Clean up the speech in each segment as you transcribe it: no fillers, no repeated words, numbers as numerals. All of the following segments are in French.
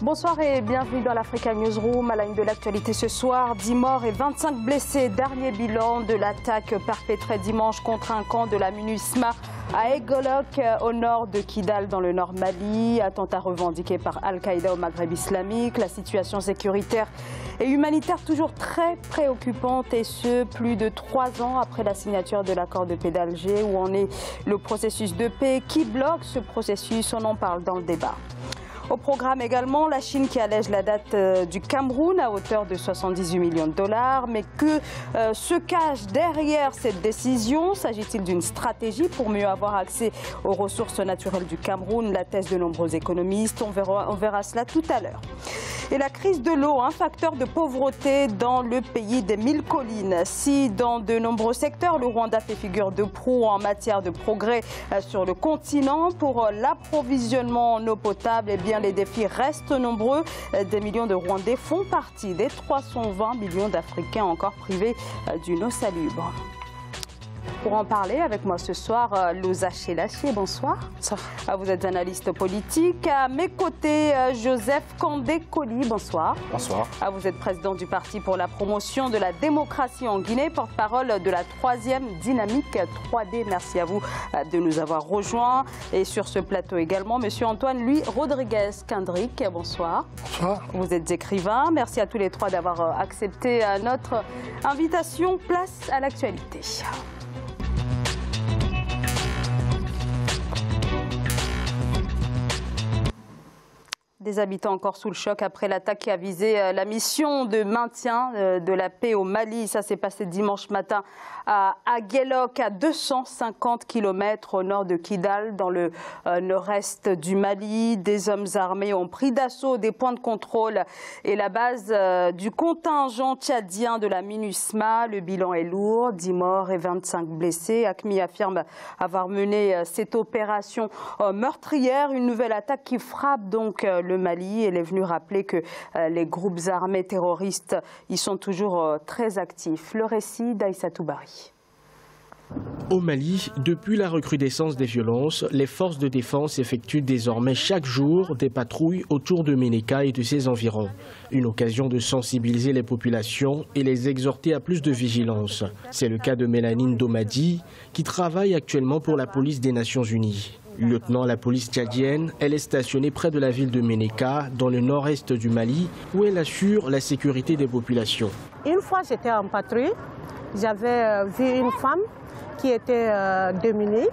Bonsoir et bienvenue dans l'Africa Newsroom. À la une de l'actualité ce soir, 10 morts et 25 blessés. Dernier bilan de l'attaque perpétrée dimanche contre un camp de la MINUSMA à Egolok, au nord de Kidal, dans le nord Mali. Attentat revendiqué par Al-Qaïda au Maghreb islamique. La situation sécuritaire et humanitaire toujours très préoccupante, et ce, plus de 3 ans après la signature de l'accord de paix d'Alger. Où en est le processus de paix? Qui bloque ce processus? On en parle dans le débat. Au programme également, la Chine qui allège la dette du Cameroun à hauteur de 78 millions de dollars. Mais que se cache derrière cette décision? S'agit-il d'une stratégie pour mieux avoir accès aux ressources naturelles du Cameroun? La thèse de nombreux économistes. On verra cela tout à l'heure. Et la crise de l'eau, un facteur de pauvreté dans le pays des 1000 collines. Si dans de nombreux secteurs, le Rwanda fait figure de proue en matière de progrès sur le continent pour l'approvisionnement en eau potable, eh bien les défis restent nombreux. Des millions de Rwandais font partie des 320 millions d'Africains encore privés d'une eau salubre. Pour en parler avec moi ce soir, Loza Chelachier, bonsoir. Bonsoir. Vous êtes analyste politique. À mes côtés, Joseph Kandé-Koli, bonsoir. Bonsoir. Vous êtes président du Parti pour la promotion de la démocratie en Guinée, porte-parole de la 3e dynamique 3D. Merci à vous de nous avoir rejoints. Et sur ce plateau également, monsieur Antoine Louis Rodriguez-Kendrick, bonsoir. Bonsoir. Vous êtes écrivain. Merci à tous les trois d'avoir accepté notre invitation. Place à l'actualité. Des habitants encore sous le choc après l'attaque qui a visé la mission de maintien de la paix au Mali. Ça s'est passé dimanche matin à Egolok, à 250 km au nord de Kidal, dans le nord-est du Mali. Des hommes armés ont pris d'assaut des points de contrôle et la base du contingent tchadien de la MINUSMA. Le bilan est lourd, 10 morts et 25 blessés. AQMI affirme avoir mené cette opération meurtrière. Une nouvelle attaque qui frappe donc le Mali. Elle est venue rappeler que les groupes armés terroristes y sont toujours très actifs. Le récit d'Aïssatou Bari. Au Mali, depuis la recrudescence des violences, les forces de défense effectuent désormais chaque jour des patrouilles autour de Ménéka et de ses environs. Une occasion de sensibiliser les populations et les exhorter à plus de vigilance. C'est le cas de Mélanine Domadi, qui travaille actuellement pour la police des Nations Unies. Lieutenant à la police tchadienne, elle est stationnée près de la ville de Ménéka, dans le nord-est du Mali, où elle assure la sécurité des populations. Une fois, j'étais en patrouille, j'avais vu une femme qui était démunie.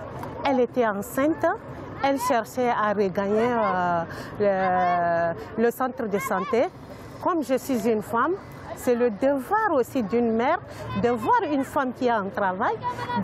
Elle était enceinte, elle cherchait à regagner le centre de santé. Comme je suis une femme, c'est le devoir aussi d'une mère de voir une femme qui a un travail.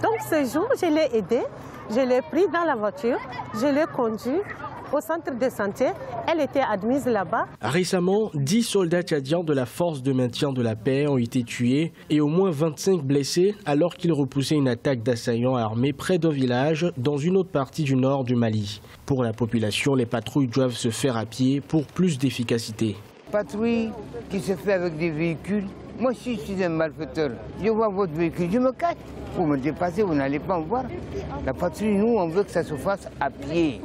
Donc ce jour, je l'ai aidée. Je l'ai pris dans la voiture, je l'ai conduite au centre de santé. Elle était admise là-bas. Récemment, 10 soldats tchadiens de la force de maintien de la paix ont été tués et au moins 25 blessés alors qu'ils repoussaient une attaque d'assaillants armés près d'un village dans une autre partie du nord du Mali. Pour la population, les patrouilles doivent se faire à pied pour plus d'efficacité. Patrouille qui se fait avec des véhicules. Moi, si je suis un malfaiteur, je vois votre véhicule, je me cache. Vous me dépassez, vous n'allez pas me voir. La patrouille, nous, on veut que ça se fasse à pied.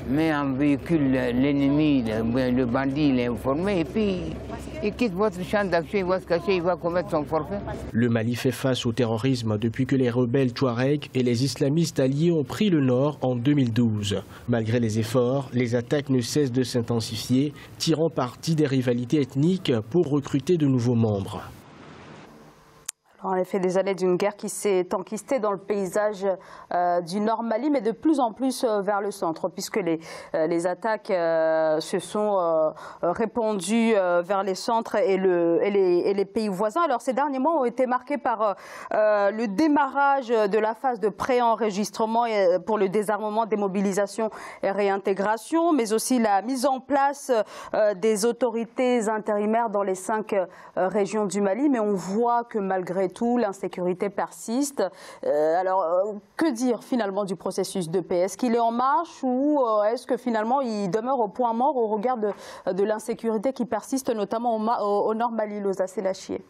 Mais en véhicule, l'ennemi, le bandit, il est informé et puis il quitte votre champ d'action, il va se cacher, il va commettre son forfait. Le Mali fait face au terrorisme depuis que les rebelles Touaregs et les islamistes alliés ont pris le nord en 2012. Malgré les efforts, les attaques ne cessent de s'intensifier, tirant parti des rivalités ethniques pour recruter de nouveaux membres. En effet, des années d'une guerre qui s'est enquistée dans le paysage du Nord Mali, mais de plus en plus vers le centre, puisque les attaques se sont répandues vers les centres et les pays voisins. Alors, ces derniers mois ont été marqués par le démarrage de la phase de pré-enregistrement pour le désarmement, démobilisation et réintégration, mais aussi la mise en place des autorités intérimaires dans les 5 régions du Mali. Mais on voit que malgré tout, l'insécurité persiste. Alors, que dire finalement du processus de paix? Est-ce qu'il est en marche ou est-ce que finalement il demeure au point mort au regard de l'insécurité qui persiste, notamment au nord Mali, Loza Chelachier?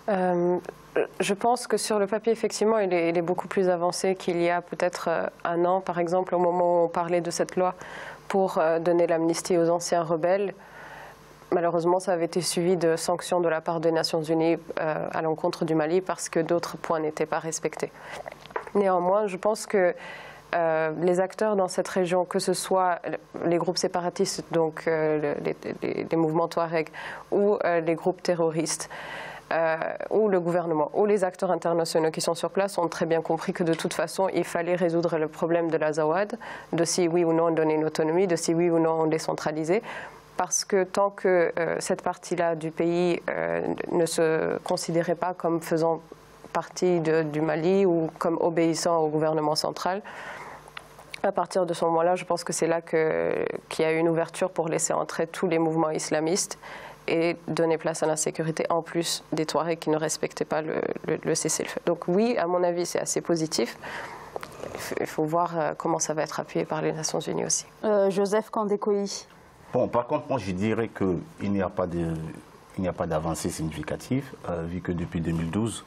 Je pense que sur le papier, effectivement, il est beaucoup plus avancé qu'il y a peut-être un an, par exemple, au moment où on parlait de cette loi pour donner l'amnistie aux anciens rebelles. Malheureusement, ça avait été suivi de sanctions de la part des Nations Unies à l'encontre du Mali parce que d'autres points n'étaient pas respectés. Néanmoins, je pense que les acteurs dans cette région, que ce soit les groupes séparatistes, donc les mouvements Touareg, ou les groupes terroristes, ou le gouvernement, ou les acteurs internationaux qui sont sur place ont très bien compris que de toute façon, il fallait résoudre le problème de l'Azawad, de si oui ou non on donnait une autonomie, de si oui ou non on décentralisait. Parce que tant que cette partie-là du pays ne se considérait pas comme faisant partie du Mali ou comme obéissant au gouvernement central, à partir de ce moment-là, je pense que c'est là qu'il y a eu une ouverture pour laisser entrer tous les mouvements islamistes et donner place à l'insécurité en plus des Touaregs qui ne respectaient pas le cessez-le-feu. Donc oui, à mon avis, c'est assez positif. Il faut voir comment ça va être appuyé par les Nations Unies aussi. Joseph Kandé-Koï. Bon, par contre, moi je dirais qu'il n'y a pas d'avancée significative, vu que depuis 2012,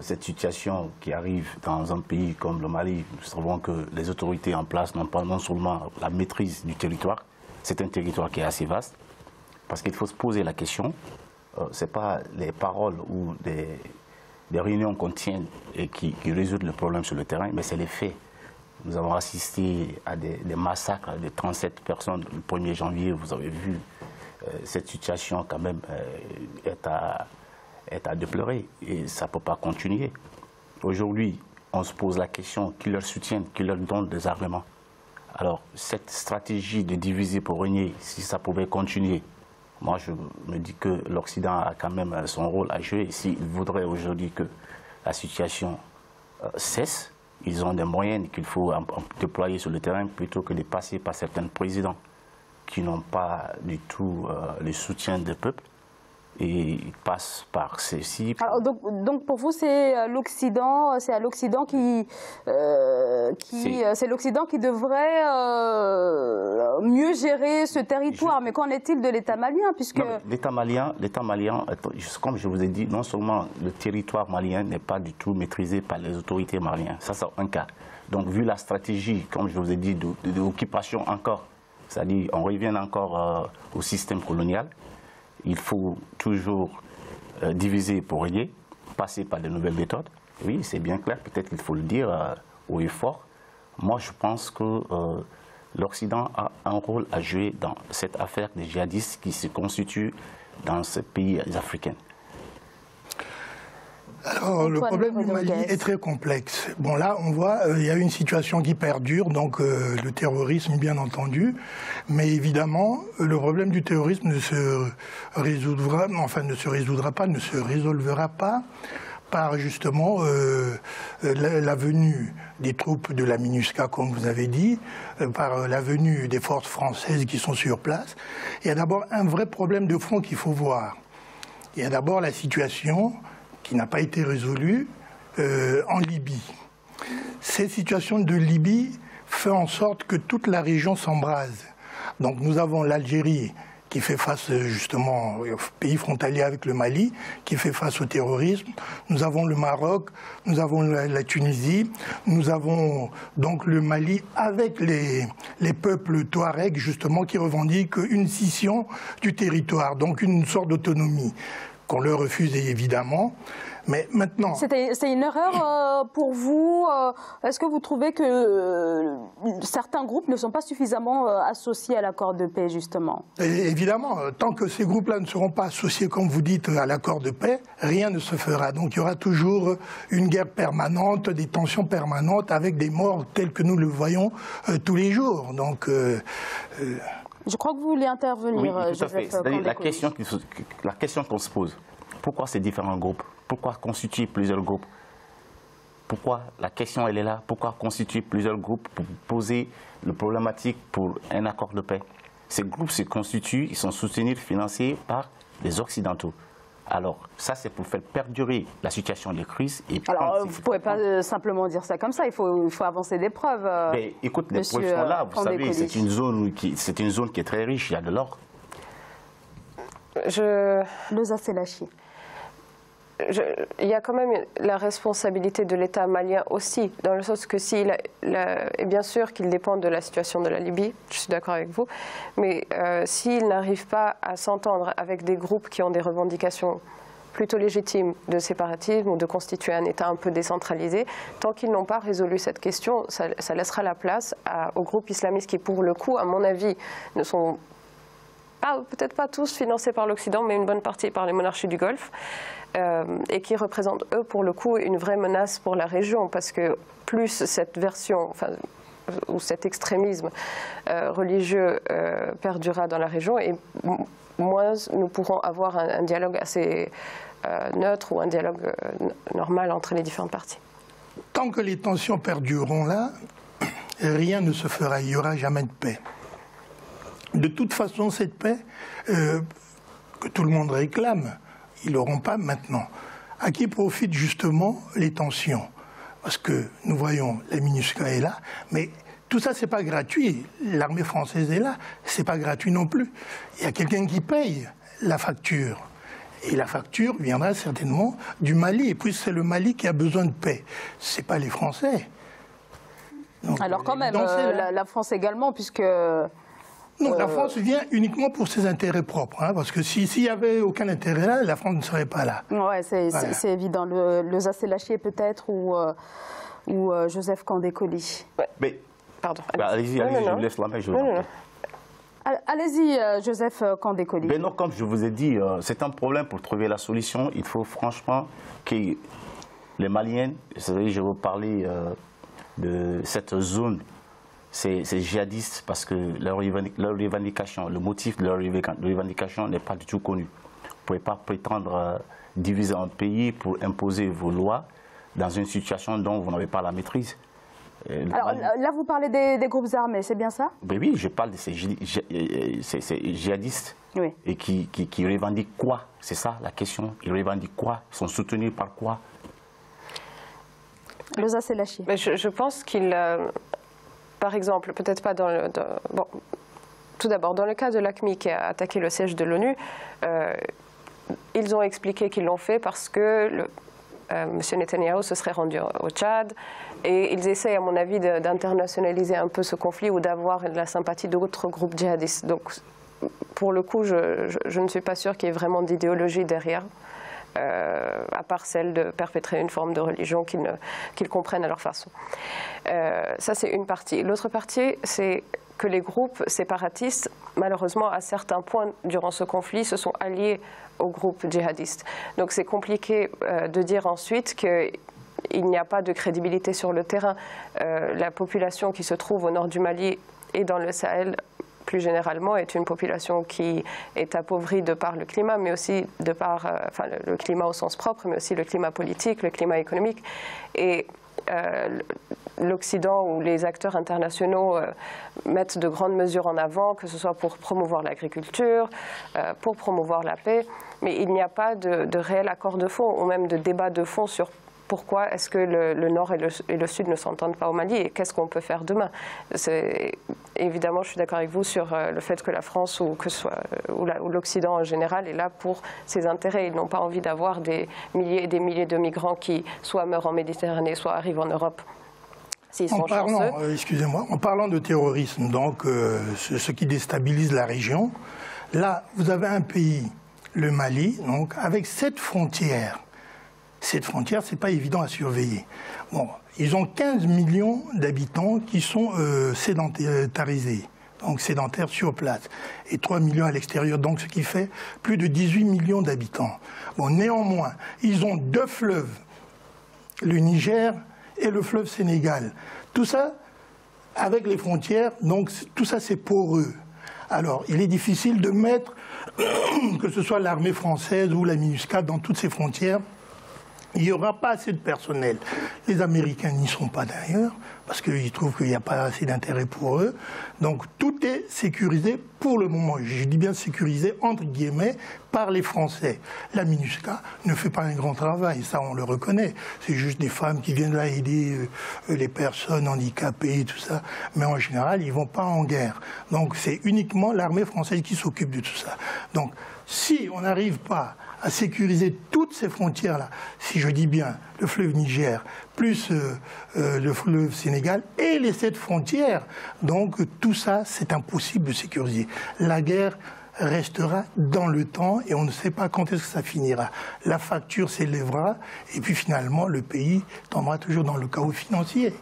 cette situation qui arrive dans un pays comme le Mali, nous savons que les autorités en place n'ont pas non seulement la maîtrise du territoire, c'est un territoire qui est assez vaste, parce qu'il faut se poser la question, ce n'est pas les paroles ou des réunions qu'on tient et qui résoudent le problème sur le terrain, mais c'est les faits. Nous avons assisté à des massacres de 37 personnes le 1er janvier, vous avez vu, cette situation quand même est à déplorer et ça ne peut pas continuer. Aujourd'hui, on se pose la question, qui leur soutiennent, qui leur donnent des armements. Alors, cette stratégie de diviser pour régner, si ça pouvait continuer, moi je me dis que l'Occident a quand même son rôle à jouer. S'il voudrait aujourd'hui que la situation cesse, ils ont des moyens qu'il faut déployer sur le terrain plutôt que de passer par certains présidents qui n'ont pas du tout le soutien des peuples et ils passent par ceci. Alors, donc pour vous, c'est à l'Occident qui devrait mieux gérer ce territoire. Mais qu'en est-il de l'État malien puisque... L'État malien, comme je vous ai dit, non seulement le territoire malien n'est pas du tout maîtrisé par les autorités maliennes, ça c'est un cas. Donc vu la stratégie, comme je vous ai dit, d'occupation encore, c'est-à-dire on revient encore au système colonial, il faut toujours diviser pour régner, passer par de nouvelles méthodes. Oui, c'est bien clair, peut-être qu'il faut le dire haut et fort. Moi, je pense que l'Occident a un rôle à jouer dans cette affaire des djihadistes qui se constituent dans ces pays africains. Alors, le problème du Mali est très complexe. Bon, là, on voit, il y a une situation qui perdure, donc le terrorisme, bien entendu. Mais évidemment, le problème du terrorisme ne se résolvera pas par justement la venue des troupes de la MINUSCA, comme vous avez dit, par la venue des forces françaises qui sont sur place. Il y a d'abord un vrai problème de fond qu'il faut voir. Il y a d'abord la situation qui n'a pas été résolue en Libye. Cette situation de Libye fait en sorte que toute la région s'embrase. Donc nous avons l'Algérie qui fait face justement au pays frontalier avec le Mali, qui fait face au terrorisme. Nous avons le Maroc, nous avons la Tunisie, nous avons donc le Mali avec les peuples touaregs justement qui revendiquent une scission du territoire, donc une sorte d'autonomie qu'on leur refuse évidemment. Mais maintenant... C'est une erreur pour vous. Est-ce que vous trouvez que certains groupes ne sont pas suffisamment associés à l'accord de paix, justement? Évidemment, tant que ces groupes-là ne seront pas associés, comme vous dites, à l'accord de paix, rien ne se fera. Donc il y aura toujours une guerre permanente, des tensions permanentes, avec des morts tels que nous le voyons tous les jours. Donc... Je crois que vous voulez intervenir, oui, tout à fait. Joseph. La question qu'on se pose, pourquoi ces différents groupes? Pourquoi constituer plusieurs groupes? Pourquoi la question elle est là? Pourquoi constituer plusieurs groupes pour poser le problématique pour un accord de paix? Ces groupes se constituent, ils sont soutenus, financés par les Occidentaux. Alors, ça, c'est pour faire perdurer la situation de crise. Et alors, vous ne pouvez pas simplement dire ça comme ça, il faut avancer des preuves. Mais écoute, les preuves sont là, vous savez, c'est une zone qui est très riche, il y a de l'or. Loza Selachi. il y a quand même la responsabilité de l'État malien aussi, dans le sens que et bien sûr qu'il dépend de la situation de la Libye, je suis d'accord avec vous, mais s'il n'arrive pas à s'entendre avec des groupes qui ont des revendications plutôt légitimes de séparatisme ou de constituer un État un peu décentralisé, tant qu'ils n'ont pas résolu cette question, ça laissera la place aux groupes islamistes qui, pour le coup, à mon avis, ne sont peut-être pas tous financés par l'Occident, mais une bonne partie par les monarchies du Golfe, et qui représentent, eux, pour le coup, une vraie menace pour la région, parce que plus cette version, ou cet extrémisme religieux perdurera dans la région, et moins nous pourrons avoir un dialogue assez neutre ou un dialogue normal entre les différentes parties. Tant que les tensions perdureront là, rien ne se fera, il n'y aura jamais de paix. De toute façon, cette paix que tout le monde réclame, ils ne l'auront pas maintenant. À qui profitent justement les tensions? Parce que nous voyons, la MINUSCA est là, mais tout ça, ce n'est pas gratuit. L'armée française est là, ce n'est pas gratuit non plus. Il y a quelqu'un qui paye la facture. Et la facture viendra certainement du Mali. Et puis c'est le Mali qui a besoin de paix. Ce n'est pas les Français. Donc, alors quand même, la France également, puisque... Non, la France vient uniquement pour ses intérêts propres, hein, parce que s'il n'y avait aucun intérêt là, la France ne serait pas là. Oui, c'est évident. Le Zassé-Lachier peut-être, ou Joseph Kandé-Coly. Ouais. Mais, pardon. Allez-y, je vous laisse la main. Allez-y, Joseph Kandé-Coly. Ben non, comme je vous ai dit, c'est un problème pour trouver la solution. Il faut franchement que les Maliens, je vais vous parler de cette zone, c'est djihadiste parce que leur revendication, le motif de leur revendication n'est pas du tout connu. Vous ne pouvez pas prétendre diviser un pays pour imposer vos lois dans une situation dont vous n'avez pas la maîtrise. Alors là, vous parlez des groupes armés, c'est bien ça? Ben oui, je parle de ces djihadistes. Oui. Et qui revendiquent quoi? C'est ça la question. Ils revendiquent quoi? Ils sont soutenus par quoi? Le Zassé-Lachier. Je pense qu'ils... par exemple, peut-être pas dans le... bon, tout d'abord, dans le cas de l'AQMI qui a attaqué le siège de l'ONU, ils ont expliqué qu'ils l'ont fait parce que M. Netanyahou se serait rendu au Tchad et ils essayent, à mon avis, d'internationaliser un peu ce conflit ou d'avoir la sympathie d'autres groupes djihadistes. Donc, pour le coup, je ne suis pas sûre qu'il y ait vraiment d'idéologie derrière. À part celle de perpétrer une forme de religion qu'ils comprennent à leur façon. Ça, c'est une partie. L'autre partie, c'est que les groupes séparatistes, malheureusement, à certains points durant ce conflit, se sont alliés aux groupes djihadistes. Donc c'est compliqué de dire ensuite qu'il n'y a pas de crédibilité sur le terrain. La population qui se trouve au nord du Mali et dans le Sahel, plus généralement, est une population qui est appauvrie de par le climat, mais aussi de par le climat au sens propre, mais aussi le climat politique, le climat économique. Et l'Occident ou les acteurs internationaux mettent de grandes mesures en avant, que ce soit pour promouvoir l'agriculture, pour promouvoir la paix, mais il n'y a pas de réel accord de fond ou même de débat de fond sur pourquoi est-ce que le Nord et le Sud ne s'entendent pas au Mali et qu'est-ce qu'on peut faire demain. Évidemment, je suis d'accord avec vous sur le fait que la France ou l'Occident en général est là pour ses intérêts. Ils n'ont pas envie d'avoir des milliers et des milliers de migrants qui soit meurent en Méditerranée, soit arrivent en Europe. Excusez-moi, en parlant de terrorisme, donc ce qui déstabilise la région, là, vous avez un pays, le Mali, donc avec 7 frontières. Cette frontière, ce n'est pas évident à surveiller. Bon, ils ont 15 millions d'habitants qui sont sédentarisés, donc sédentaires sur place, et 3 millions à l'extérieur, donc ce qui fait plus de 18 millions d'habitants. Bon, néanmoins, ils ont 2 fleuves, le Niger et le fleuve Sénégal. Tout ça, avec les frontières, donc tout ça c'est poreux. Alors, il est difficile de mettre, que ce soit l'armée française ou la MINUSCA, dans toutes ces frontières. Il n'y aura pas assez de personnel. Les Américains n'y sont pas d'ailleurs, parce qu'ils trouvent qu'il n'y a pas assez d'intérêt pour eux. Donc tout est sécurisé pour le moment. Je dis bien sécurisé, entre guillemets, par les Français. La MINUSCA ne fait pas un grand travail, ça on le reconnaît. C'est juste des femmes qui viennent là aider les personnes handicapées et tout ça. Mais en général, ils ne vont pas en guerre. Donc c'est uniquement l'armée française qui s'occupe de tout ça. Donc si on n'arrive pas à sécuriser toutes toutes ces frontières-là, si je dis bien le fleuve Niger, plus le fleuve Sénégal et les 7 frontières, donc tout ça, c'est impossible de sécuriser. La guerre restera dans le temps et on ne sait pas quand est-ce que ça finira. La facture s'élèvera et puis finalement le pays tombera toujours dans le chaos financier.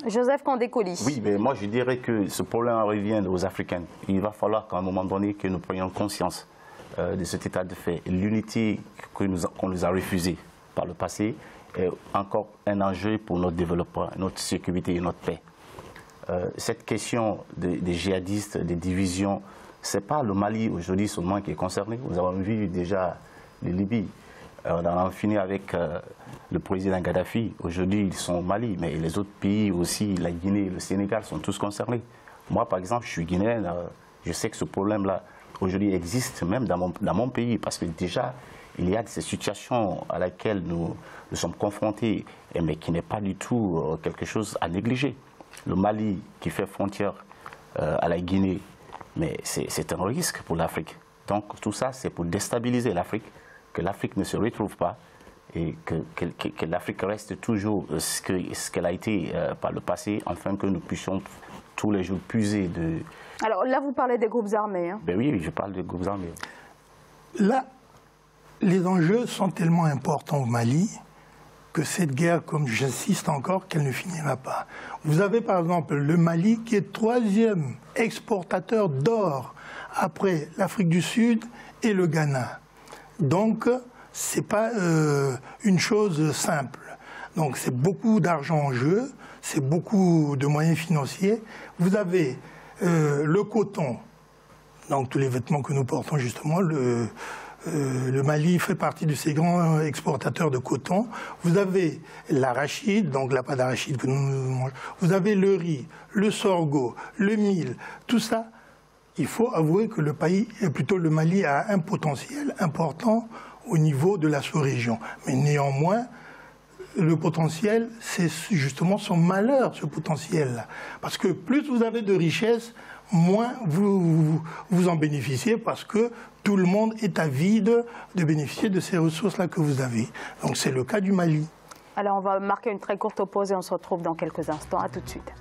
Joseph Kandé-Koly. Oui, mais moi je dirais que ce problème revient aux Africains. Il va falloir qu'à un moment donné que nous prenions conscience de cet état de fait. L'unité qu'on nous a refusée par le passé est encore un enjeu pour notre développement, notre sécurité et notre paix. Cette question des djihadistes, des divisions, ce n'est pas le Mali aujourd'hui seulement qui est concerné. Nous avons vu déjà les Libyes. On en a fini avec le président Kadhafi. Aujourd'hui, ils sont au Mali, mais les autres pays aussi, la Guinée, le Sénégal, sont tous concernés. Moi, par exemple, je suis guinéen. Je sais que ce problème-là, aujourd'hui, existe même dans mon pays, parce que déjà, il y a ces situations à laquelle nous sommes confrontés, mais qui n'est pas du tout quelque chose à négliger. Le Mali, qui fait frontière à la Guinée, mais c'est un risque pour l'Afrique. Donc tout ça, c'est pour déstabiliser l'Afrique, que l'Afrique ne se retrouve pas et que l'Afrique reste toujours ce qu'elle a été par le passé, afin que nous puissions tous les jours puiser de... Alors là, vous parlez des groupes armés. Hein. Ben oui, je parle des groupes armés. Là, les enjeux sont tellement importants au Mali que cette guerre, comme j'insiste encore, qu'elle ne finira pas. Vous avez par exemple le Mali qui est 3e exportateur d'or après l'Afrique du Sud et le Ghana. Donc, ce n'est pas une chose simple. Donc, c'est beaucoup d'argent en jeu, c'est beaucoup de moyens financiers. Vous avez le coton, donc tous les vêtements que nous portons justement, le Mali fait partie de ces grands exportateurs de coton. Vous avez l'arachide, donc la pâte d'arachide que nous mangeons. Vous avez le riz, le sorgho, le mil, tout ça. Il faut avouer que le Mali a un potentiel important au niveau de la sous-région. Mais néanmoins, le potentiel, c'est justement son malheur, ce potentiel-là. Parce que plus vous avez de richesses, moins vous en bénéficiez, parce que tout le monde est avide de bénéficier de ces ressources-là que vous avez. Donc c'est le cas du Mali. Alors on va marquer une très courte pause et on se retrouve dans quelques instants. À tout de suite.